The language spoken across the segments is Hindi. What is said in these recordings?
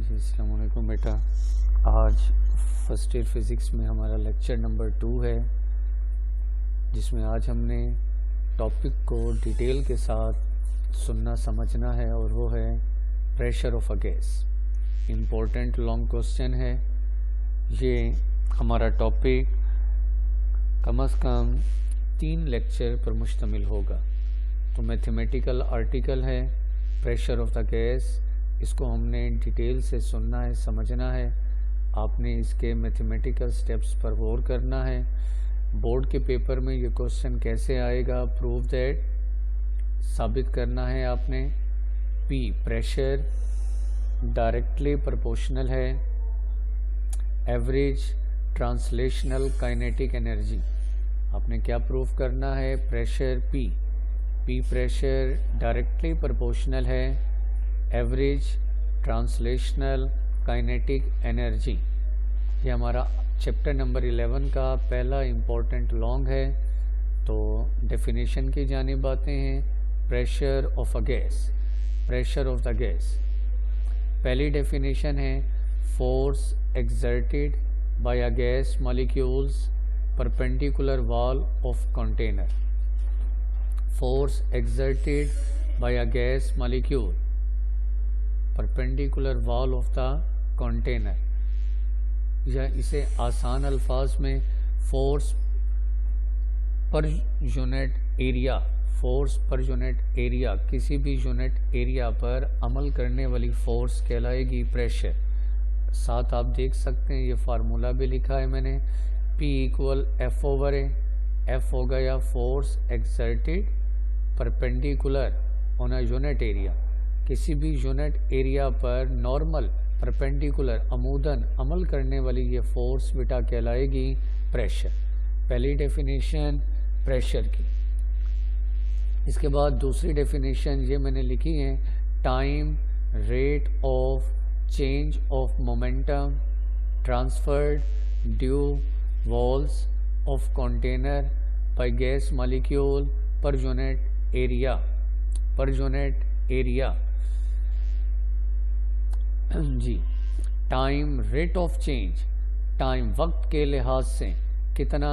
जी अस्सलाम वालेकुम बेटा। आज फर्स्ट ईयर फिज़िक्स में हमारा लेक्चर नंबर 2 है, जिसमें आज हमने टॉपिक को डिटेल के साथ सुनना समझना है, और वो है pressure of a gas. Important long question है ये। हमारा टॉपिक कम से कम 3 लेक्चर पर मुश्तमिल होगा। तो मैथमेटिकल आर्टिकल है प्रेशर ऑफ द गैस, इसको हमने डिटेल से सुनना है, समझना है। आपने इसके मैथमेटिकल स्टेप्स पर गौर करना है। बोर्ड के पेपर में ये क्वेश्चन कैसे आएगा, प्रूव दैट, साबित करना है आपने। P प्रेशर डायरेक्टली प्रोपोर्शनल है एवरेज ट्रांसलेशनल काइनेटिक एनर्जी। आपने क्या प्रूव करना है, pressure P pressure directly proportional है एवरेज ट्रांसलेशनल काइनेटिक एनर्जी। ये हमारा चैप्टर नंबर 11 का पहला इम्पोर्टेंट लॉन्ग है। तो डेफिनेशन की जानिब आते हैं। Pressure of a gas, pressure of the gas. पहली डेफिनेशन है force exerted by a gas molecules perpendicular wall of container. Force exerted by a gas molecule perpendicular wall of the container, या इसे आसान अल्फाज में फोर्स पर यूनिट एरिया, फोर्स पर यूनिट एरिया, किसी भी यूनिट एरिया पर अमल करने वाली फोर्स कहलाएगी प्रेशर। साथ आप देख सकते हैं ये फार्मूला भी लिखा है मैंने, P इक्वल F ओवर ए। F हो गया force exerted perpendicular on a unit area, किसी भी यूनिट एरिया पर नॉर्मल परपेंडिकुलर अमूदन अमल करने वाली ये फोर्स बेटा कहलाएगी प्रेशर। पहली डेफिनेशन प्रेशर की। इसके बाद दूसरी डेफिनेशन ये मैंने लिखी है, time rate of change of momentum transferred due walls of container by gas molecule per unit area, per unit area जी। Time rate of change, time वक्त के लिहाज से कितना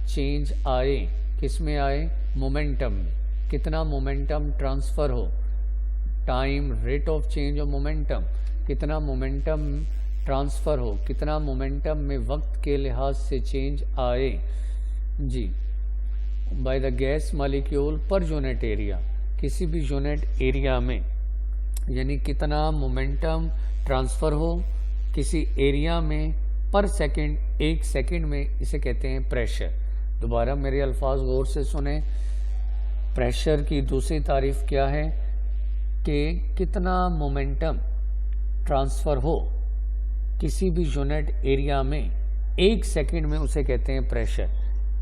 चेंज आए, किस में आए, मोमेंटम में, कितना मोमेंटम ट्रांसफ़र हो। Time rate of change of momentum, कितना मोमेंटम ट्रांसफ़र हो, कितना मोमेंटम में वक्त के लिहाज से चेंज आए जी। By the gas molecule per unit area, किसी भी यूनिट एरिया में, यानी कितना मोमेंटम ट्रांसफ़र हो किसी एरिया में पर सेकंड, 1 सेकंड में, इसे कहते हैं प्रेशर। दोबारा मेरे अल्फाज गौर से सुने। प्रेशर की दूसरी तारीफ क्या है कि कितना मोमेंटम ट्रांसफ़र हो किसी भी यूनिट एरिया में 1 सेकंड में, उसे कहते हैं प्रेशर।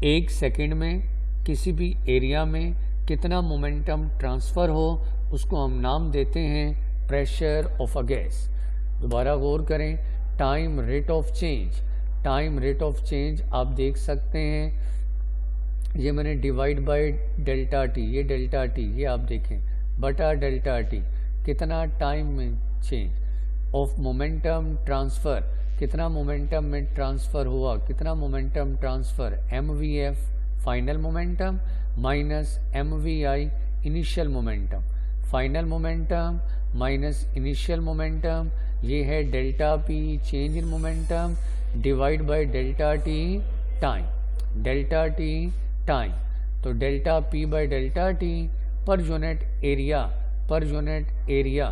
1 सेकंड में किसी भी एरिया में कितना मोमेंटम ट्रांसफ़र हो, उसको हम नाम देते हैं प्रेशर ऑफ अ गैस। दोबारा गौर करें, time rate of change, time rate of change आप देख सकते हैं, ये मैंने डिवाइड बाय डेल्टा टी, ये डेल्टा टी, ये आप देखें बटा डेल्टा टी, कितना टाइम में चेंज ऑफ मोमेंटम ट्रांसफ़र, कितना मोमेंटम में ट्रांसफ़र हुआ, कितना momentum transfer, MVF final momentum minus MVI initial momentum, final momentum minus initial momentum, ये है delta P change in momentum divide by delta T time, delta T time. तो delta P by delta T per unit area, per unit area,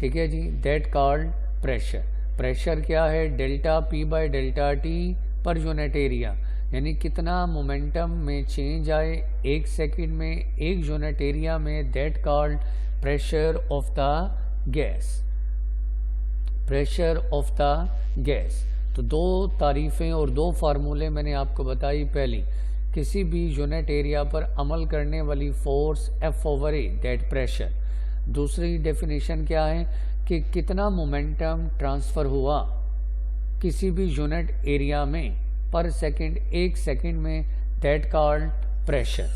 ठीक है जी, दैट कॉल्ड प्रेशर। प्रेशर क्या है, delta P by delta T per unit area, यानी कितना मोमेंटम में चेंज आए 1 सेकंड में 1 यूनिट एरिया में, that called pressure of the gas, pressure of the gas. तो 2 तारीफ़ें और 2 फार्मूले मैंने आपको बताई। पहली, किसी भी यूनिट एरिया पर अमल करने वाली force F over A, that pressure. दूसरी डेफिनेशन क्या है कि कितना मोमेंटम ट्रांसफ़र हुआ किसी भी यूनिट एरिया में पर सेकंड, 1 सेकंड में, दैट कॉल्ड प्रेशर।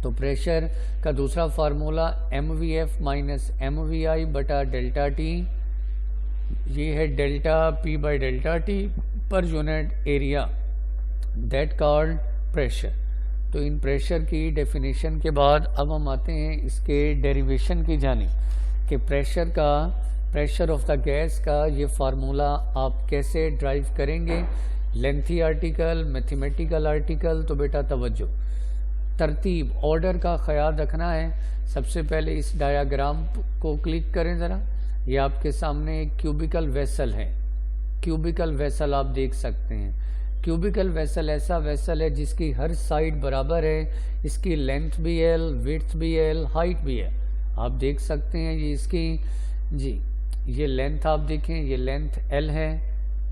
तो प्रेशर का दूसरा फार्मूला mvf माइनस mvi बटा डेल्टा टी, ये है delta P by delta T पर unit area, that called pressure. तो इन प्रेशर की डेफिनेशन के बाद अब हम आते हैं इसके डेरिवेशन की जानिब कि प्रेशर ऑफ द गैस का ये फार्मूला आप कैसे ड्राइव करेंगे। लेंथी आर्टिकल, मैथमेटिकल आर्टिकल, तो बेटा तवज्जो, तरतीब, ऑर्डर का ख्याल रखना है। सबसे पहले इस डायाग्राम को क्लिक करें ज़रा। ये आपके सामने एक क्यूबिकल वेसल है। क्यूबिकल वेसल आप देख सकते हैं। क्यूबिकल वेसल ऐसा वेसल है जिसकी हर साइड बराबर है, इसकी लेंथ भी एल, विड्थ भी एल, हाइट भी है। आप देख सकते हैं ये इसकी जी, ये लेंथ आप देखें, ये लेंथ एल है,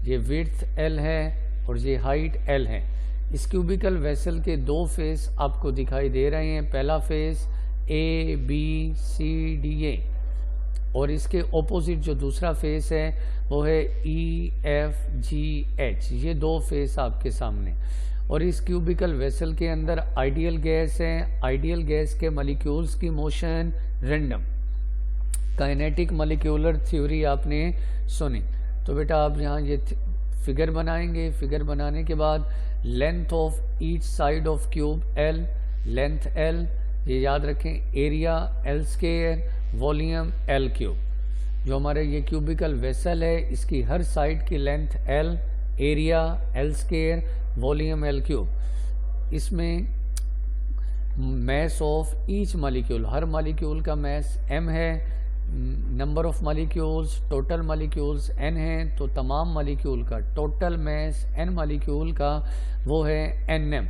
ये विड्थ एल है और ये हाइट एल है। इस क्यूबिकल वेसल के दो फेस आपको दिखाई दे रहे हैं। पहला face A B C D A और इसके ऑपोजिट जो दूसरा फेस है वो है ई एफ जी एच। ये दो फेस आपके सामने। और इस क्यूबिकल वेसल के अंदर आइडियल गैस है। आइडियल गैस के मॉलिक्यूल्स की motion random. Kinetic molecular theory आपने सुनी। तो बेटा आप यहाँ ये फिगर बनाएंगे। फिगर बनाने के बाद length of each side of cube L, length L, ये याद रखें, area L square, volume L cube. जो हमारे ये क्यूबिकल वेसल है इसकी हर साइड की length L, area L square, volume L cube. इसमें मैस ऑफ ईच मॉलिक्यूल, हर मॉलिक्यूल का मैस m है। Number of molecules, total molecules n हैं, तो तमाम मॉलिक्यूल का टोटल मैस n मॉलिक्यूल का वो है nm।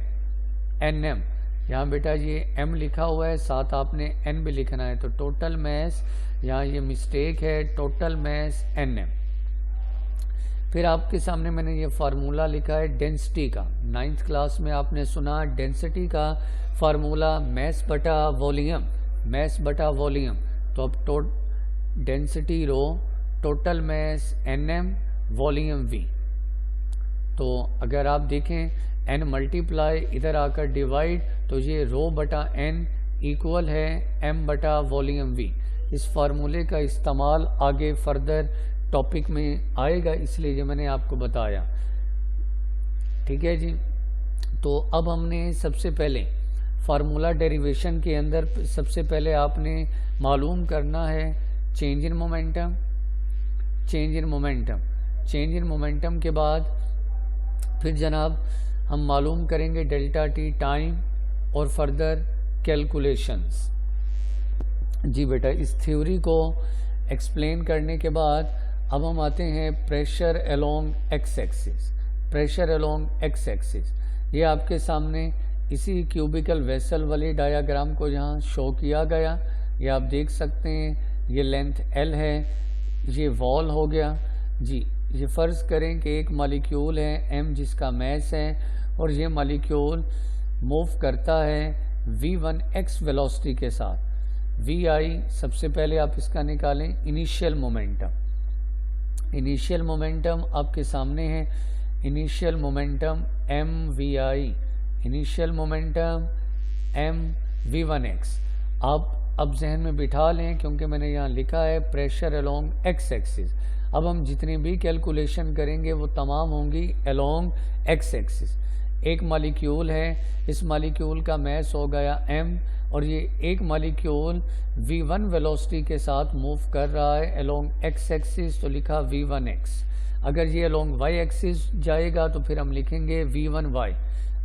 यहाँ बेटा ये m लिखा हुआ है, साथ आपने n भी लिखना है, तो टोटल मैस, यहाँ ये मिस्टेक है, टोटल मैस nm। फिर आपके सामने मैंने ये फार्मूला लिखा है डेंसिटी का। 9th क्लास में आपने सुना डेंसिटी का फार्मूला मैस बटा वॉल्यूम, मैस बटा वॉल्यूम। तो अब density rho, total mess nm, volume v। तो अगर आप देखें n मल्टीप्लाई इधर आकर डिवाइड, तो ये रो बटा n इक्वल है m बटा वॉल्यूम v। इस फार्मूले का इस्तेमाल आगे फर्दर टॉपिक में आएगा, इसलिए ये मैंने आपको बताया। ठीक है जी। तो अब हमने सबसे पहले फार्मूला डेरिवेशन के अंदर सबसे पहले आपने मालूम करना है change in momentum. Change in momentum, change in momentum के बाद फिर जनाब हम मालूम करेंगे डेल्टा टी टाइम और फर्दर कैलकुलेशंस। जी बेटा, इस थ्योरी को एक्सप्लेन करने के बाद अब हम आते हैं pressure along x axis. Pressure along x axis ये आपके सामने इसी क्यूबिकल वेसल वाले डायाग्राम को यहाँ शो किया गया। ये आप देख सकते हैं, ये लेंथ L है, ये वॉल हो गया जी। ये फ़र्ज़ करें कि एक मॉलिक्यूल है M जिसका मैस है और ये मॉलिक्यूल मूव करता है v1x वेलोसिटी के साथ। vi सबसे पहले आप इसका निकालें इनिशियल मोमेंटम। इनिशियल मोमेंटम आपके सामने है, initial momentum mvi, initial momentum mv1x। आप अब जहन में बिठा लें क्योंकि मैंने यहाँ लिखा है प्रेशर अलोंग एक्स एक्सिस। अब हम जितनी भी कैलकुलेशन करेंगे वो तमाम होंगी अलोंग एक्स एक्सिस। एक मॉलिक्यूल है, इस मॉलिक्यूल का मैस हो गया m और ये एक मॉलिक्यूल v1 वेलोसिटी के साथ मूव कर रहा है अलोंग एक्स एक्सिस, तो लिखा v1x। अगर ये अलोंग y एक्सिस जाएगा तो फिर हम लिखेंगे v1y।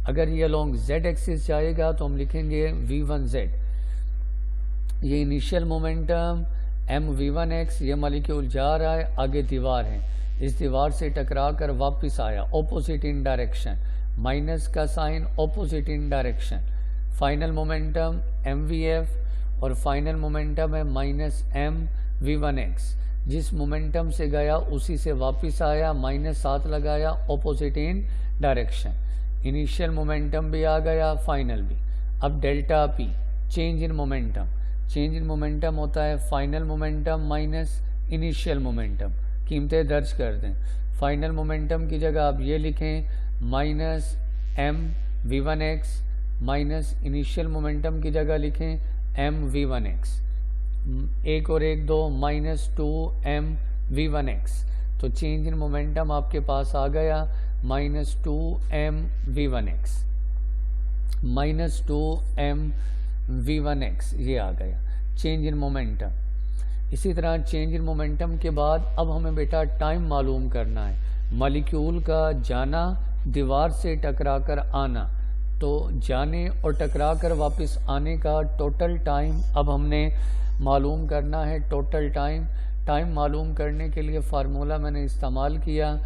अगर ये अलोंग z एक्सिस जाएगा तो हम लिखेंगे v1z। ये इनिशियल मोमेंटम mv1x, ये मॉलिक्यूल जा रहा है, आगे दीवार है, इस दीवार से टकरा कर वापस आया ऑपोजिट इन डायरेक्शन, माइनस का sign opposite in direction. Final momentum mvf और फाइनल मोमेंटम है माइनस mv1x। जिस मोमेंटम से गया उसी से वापस आया, -7 लगाया opposite in direction. Initial momentum भी आ गया, फाइनल भी। अब delta p change in momentum. Change in momentum होता है final momentum minus initial momentum. कीमतें दर्ज कर दें। फाइनल मोमेंटम की जगह आप ये लिखें minus mv1x minus initial momentum की जगह लिखें mv1x, 1 और 1 2 माइनस 2mv1x, तो चेंज इन मोमेंटम आपके पास आ गया माइनस 2mv1x, माइनस 2mv1x, ये आ गया चेंज इन मोमेंटम। इसी तरह चेंज इन मोमेंटम के बाद अब हमें बेटा टाइम मालूम करना है, मॉलिक्यूल का जाना, दीवार से टकराकर आना, तो जाने और टकराकर वापस आने का टोटल टाइम अब हमने मालूम करना है। टोटल टाइम मालूम करने के लिए फार्मूला मैंने इस्तेमाल किया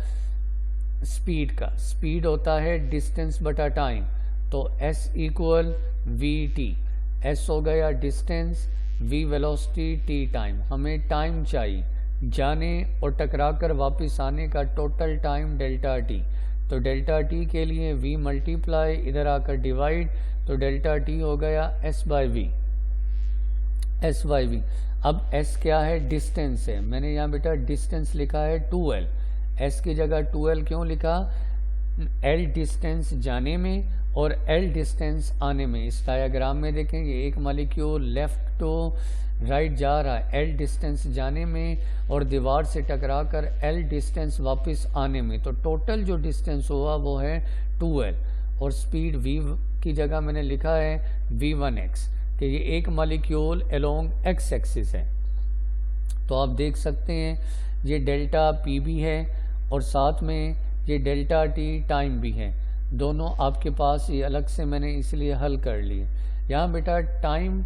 स्पीड का। स्पीड होता है डिस्टेंस बटा टाइम, तो s equal we T, S हो गया distance, v velocity, t time. हमें टाइम चाहिए जाने और टकराकर वापस आने का टोटल टाइम डेल्टा t, तो डेल्टा t के लिए v मल्टीप्लाई इधर आकर डिवाइड, तो डेल्टा t हो गया s by v, s by v. अब s क्या है, डिस्टेंस है, मैंने यहाँ बेटा डिस्टेंस लिखा है 2l, s की जगह 2l क्यों लिखा, l डिस्टेंस जाने में और l डिस्टेंस आने में। इस डायग्राम में देखेंगे एक मॉलिक्यूल लेफ्ट टू राइट जा रहा है l डिस्टेंस जाने में और दीवार से टकराकर l डिस्टेंस वापस आने में, तो टोटल जो डिस्टेंस हुआ वो है 2l, और स्पीड v की जगह मैंने लिखा है v1x, कि ये एक मॉलिक्यूल अलोंग x एक्सिस है। तो आप देख सकते हैं ये डेल्टा p भी है और साथ में ये डेल्टा t टाइम भी है, दोनों आपके पास ये अलग से मैंने इसलिए हल कर लिए। यहाँ बेटा टाइम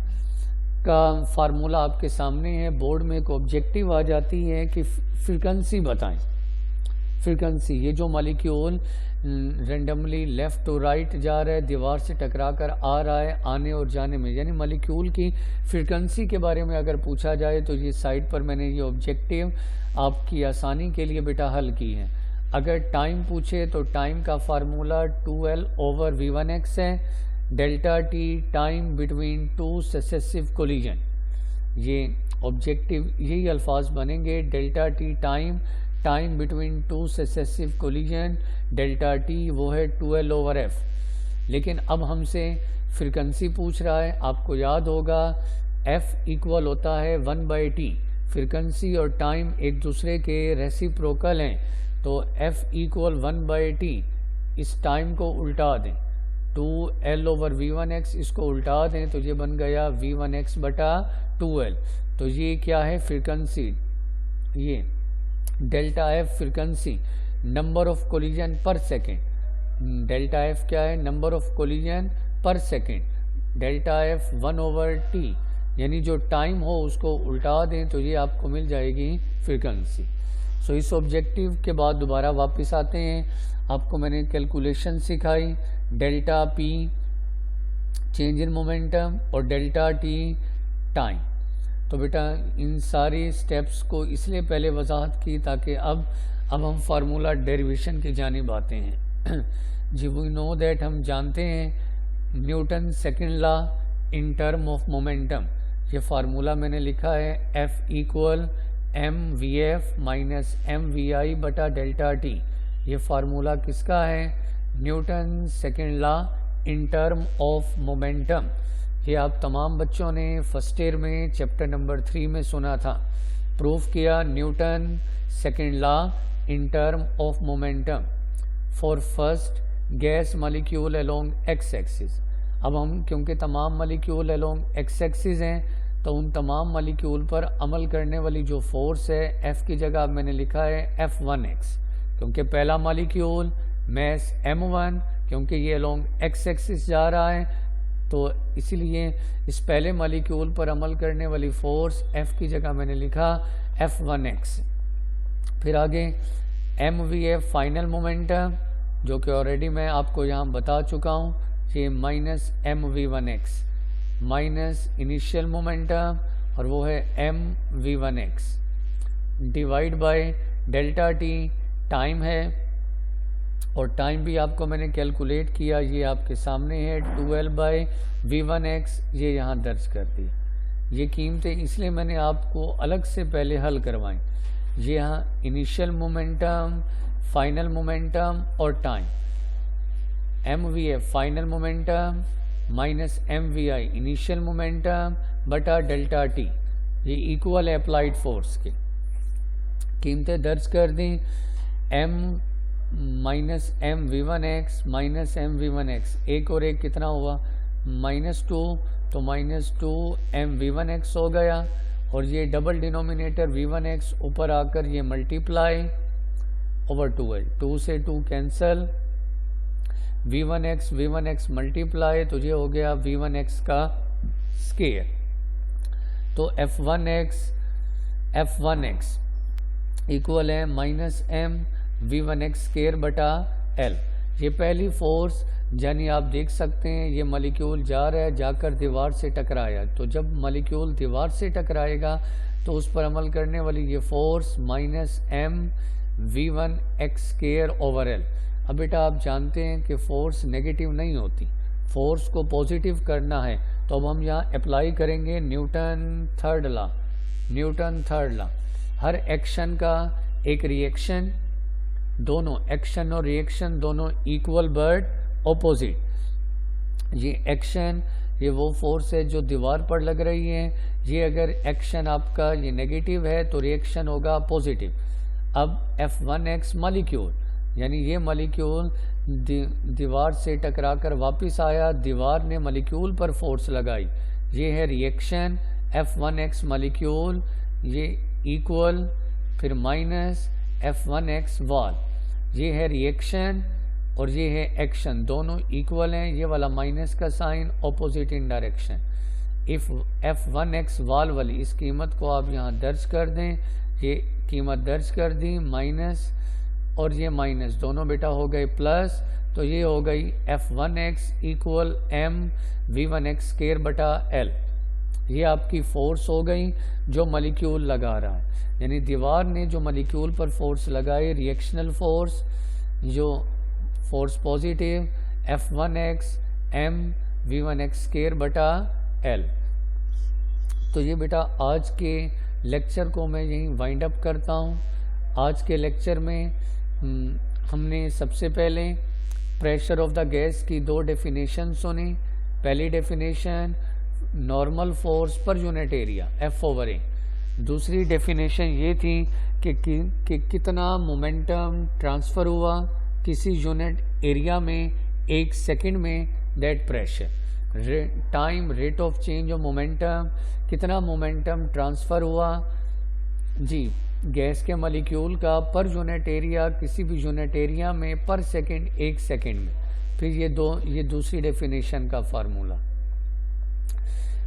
का फार्मूला आपके सामने है, बोर्ड में एक ऑब्जेक्टिव आ जाती है कि फ्रीक्वेंसी बताएं। फ्रीक्वेंसी, ये जो molecule randomly left to right जा रहा है, दीवार से टकरा कर आ रहा है आने और जाने में, यानी मॉलिक्यूल की फ्रीक्वेंसी के बारे में अगर पूछा जाए तो ये साइड पर मैंने ये ऑब्जेक्टिव आपकी आसानी के लिए बेटा हल की है। अगर टाइम पूछे तो टाइम का फार्मूला 2l ओवर v1x है, delta t time between two successive collision, ये ऑब्जेक्टिव यही अल्फाज बनेंगे, delta t time between two successive collision, delta t वो है 2l ओवर f। लेकिन अब हमसे फ्रीक्वेंसी पूछ रहा है, आपको याद होगा f इक्वल होता है 1/t, फ्रीक्वेंसी और टाइम एक दूसरे के रेसिप्रोकल हैं, तो f इक्वल 1/t, इस टाइम को उल्टा दें, 2l ओवर v1x इसको उल्टा दें तो ये बन गया v1x बटा 2l। तो ये क्या है फ्रीक्वेंसी, ये delta f frequency, number of collision पर सेकेंड, डेल्टा f क्या है, नंबर ऑफ कोलिजन पर second, delta f 1 over t, यानी जो टाइम हो उसको उल्टा दें तो ये आपको मिल जाएगी फ्रीक्वेंसी। सो इस ऑब्जेक्टिव के बाद दोबारा वापस आते हैं, आपको मैंने कैलकुलेशन सिखाई, delta p change in momentum और डेल्टा t टाइम। तो बेटा इन सारी स्टेप्स को इसलिए पहले वजाहत की ताकि अब हम फार्मूला डेरिवेशन की जानिब आते हैं। जी वी नो दैट, हम जानते हैं Newton second law in term of momentum, ये फार्मूला मैंने लिखा है F equal mvf minus mvi बटा डेल्टा t। ये फार्मूला किसका है, Newton second law in term of momentum. ये आप तमाम बच्चों ने फर्स्ट ईयर में चैप्टर नंबर 3 में सुना था, प्रूफ किया Newton second law in term of momentum for first gas molecule along x axis. अब हम क्योंकि तमाम मॉलिक्यूल अलोंग एक्स एक्सिस हैं तो उन तमाम मॉलिक्यूल पर अमल करने वाली जो फोर्स है F की जगह अब मैंने लिखा है F1x, क्योंकि पहला मॉलिक्यूल मैस m1, क्योंकि ये अलोंग एक्स एक्सिस जा रहा है तो इसीलिए इस पहले मॉलिक्यूल पर अमल करने वाली फोर्स F की जगह मैंने लिखा F1x। फिर आगे mvf फाइनल मोमेंटम, जो कि ऑलरेडी मैं आपको यहाँ बता चुका हूँ, ये minus mv1x minus initial momentum और वो है mv1x divide by delta t time है, और टाइम भी आपको मैंने कैलकुलेट किया, ये आपके सामने है 2l बाय v1x, ये यहाँ दर्ज कर दिया। ये कीमतें इसलिए मैंने आपको अलग से पहले हल करवाएं, ये यहाँ इनिशियल मोमेंटम, फाइनल मोमेंटम और time, mvf final momentum, minus M V I initial momentum बटा डेल्टा टी, ये इक्वल है अप्लाइड फोर्स के। कीमतें दर्ज कर दी, M minus M we one X minus M we one X, एक और एक कितना हुआ -2, तो -2 एम वी वन एक्स हो गया, और ये double denominator v one x ऊपर आकर ये मल्टीप्लाई ओवर 2l, 2 से 2 cancel, v one x multiply, तो ये हो गया वी वन एक्स का स्केयर। तो एफ वन एक्स इक्वल है minus M we one x square बटा एल। ये पहली फोर्स, यानी आप देख सकते हैं ये मॉलिक्यूल जा रहा है, जाकर दीवार से टकराया, तो जब मॉलिक्यूल दीवार से टकराएगा तो उस पर अमल करने वाली ये force minus M we one x square over l. अब बेटा आप जानते हैं कि फोर्स नेगेटिव नहीं होती, फोर्स को पॉजिटिव करना है, तो अब हम यहाँ अप्लाई करेंगे न्यूटन थर्ड लॉ। हर एक्शन का एक रिएक्शन, दोनों एक्शन और रिएक्शन दोनों इक्वल बट ऑपोजिट। ये एक्शन, ये वो फोर्स है जो दीवार पर लग रही है, ये अगर एक्शन आपका ये नेगेटिव है तो रिएक्शन होगा पॉजिटिव। अब F1x मॉलिक्यूल, यानी ये मॉलिक्यूल दीवार से टकराकर वापस आया, दीवार ने मॉलिक्यूल पर फोर्स लगाई, ये है रिएक्शन। F1x मॉलिक्यूल ये इक्वल, फिर माइनस F1x वॉल, ये है रिएक्शन और ये है एक्शन, दोनों इक्वल हैं। ये वाला माइनस का sign opposite in direction. If F1x wall वाली इस कीमत को आप यहाँ दर्ज कर दें, ये कीमत दर्ज कर दी, माइनस और ये माइनस दोनों बेटा हो गए प्लस, तो ये हो गई F1x equal m V1x square बटा एल। ये आपकी फोर्स हो गई जो मॉलिक्यूल लगा रहा है, यानी दीवार ने जो मॉलिक्यूल पर फोर्स लगाई, रिएक्शनल फोर्स, जो force positive, F1x m V1x square बटा एल। तो ये बेटा आज के लेक्चर को मैं यहीं वाइंड अप करता हूँ। आज के लेक्चर में हमने सबसे पहले प्रेशर ऑफ द गैस की दो डेफिनेशन सुनी। पहली डेफिनेशन नॉर्मल फोर्स पर यूनिट एरिया F/A। दूसरी डेफिनेशन ये थी कि कितना मोमेंटम ट्रांसफ़र हुआ किसी यूनिट एरिया में 1 सेकंड में, that pressure. Time rate of change of momentum, कितना मोमेंटम ट्रांसफ़र हुआ जी गैस के मॉलिक्यूल का पर यूनिट एरिया, किसी भी यूनिट एरिया में पर सेकंड 1 सेकंड में। फिर ये दूसरी डेफिनेशन का फार्मूला।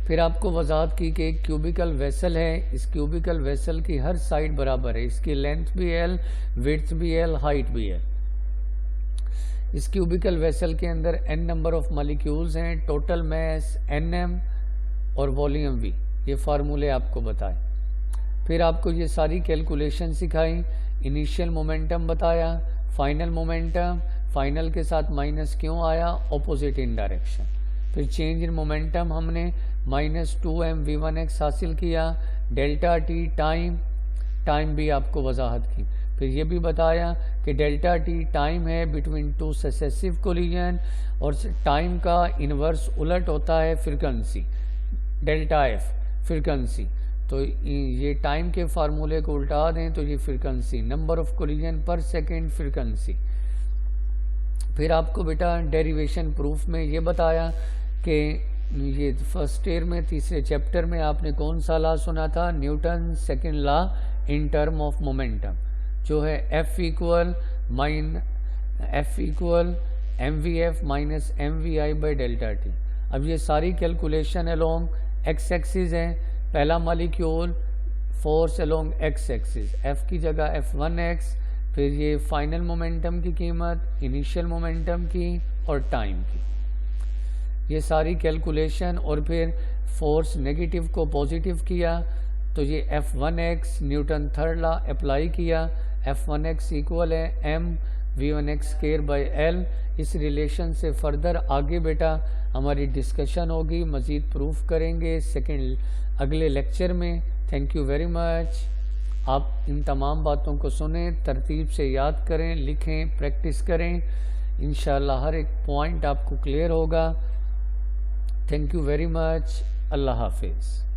फिर आपको वजाहत की कि एक क्यूबिकल वेसल है, इस क्यूबिकल वेसल की हर साइड बराबर है, इसकी लेंथ भी L, विड्थ भी L, हाइट भी L। इस क्यूबिकल वेसल के अंदर n नंबर ऑफ मॉलिक्यूल्स हैं, टोटल मैस Nm और वॉल्यूम V, ये फार्मूले आपको बताए। फिर आपको ये सारी कैलकुलेशन सिखाई, इनिशियल मोमेंटम बताया, फाइनल मोमेंटम, फाइनल के साथ माइनस क्यों आया, ऑपोजिट इन डायरेक्शन। फिर चेंज इन मोमेंटम हमने -2m V1x हासिल किया, डेल्टा टी टाइम भी आपको वजाहत की। फिर ये भी बताया कि डेल्टा टी टाइम है बिटवीन 2 सक्सेसिव कोलिजन, और टाइम का इन्वर्स उलट होता है फ्रीक्वेंसी, डेल्टा एफ फ्रीक्वेंसी। तो ये टाइम के फार्मूले को उल्टा दें तो ये फ्रीक्वेंसी, नंबर ऑफ कोलिजन पर सेकेंड फ्रीक्वेंसी। फिर आपको बेटा डेरिवेशन प्रूफ में ये बताया कि ये फर्स्ट ईयर में तीसरे चैप्टर में आपने कौन सा लॉ सुना था, Newton second law in term of momentum, जो है F equal mvf minus mvi by delta T. अब ये सारी कैलकुलेशन अलोंग एक्स एक्सिस है, पहला molecule force along x axis, F की जगह F1x, फिर ये फाइनल मोमेंटम की कीमत, इनिशियल मोमेंटम की और टाइम की, ये सारी कैलकुलेशन। और फिर फोर्स नेगेटिव को पॉजिटिव किया, तो ये F1x Newton third law apply किया, F1x इक्वल है m V1x square by L। इस रिलेशन से फर्दर आगे बेटा हमारी डिस्कशन होगी, मज़ीद प्रूफ करेंगे अगले लेक्चर में। Thank you very much. आप इन तमाम बातों को सुनें, तरतीब से याद करें, लिखें, प्रैक्टिस करें, इंशाल्लाह हर एक पॉइंट आपको क्लियर होगा। Thank you very much. अल्लाह हाफिज़।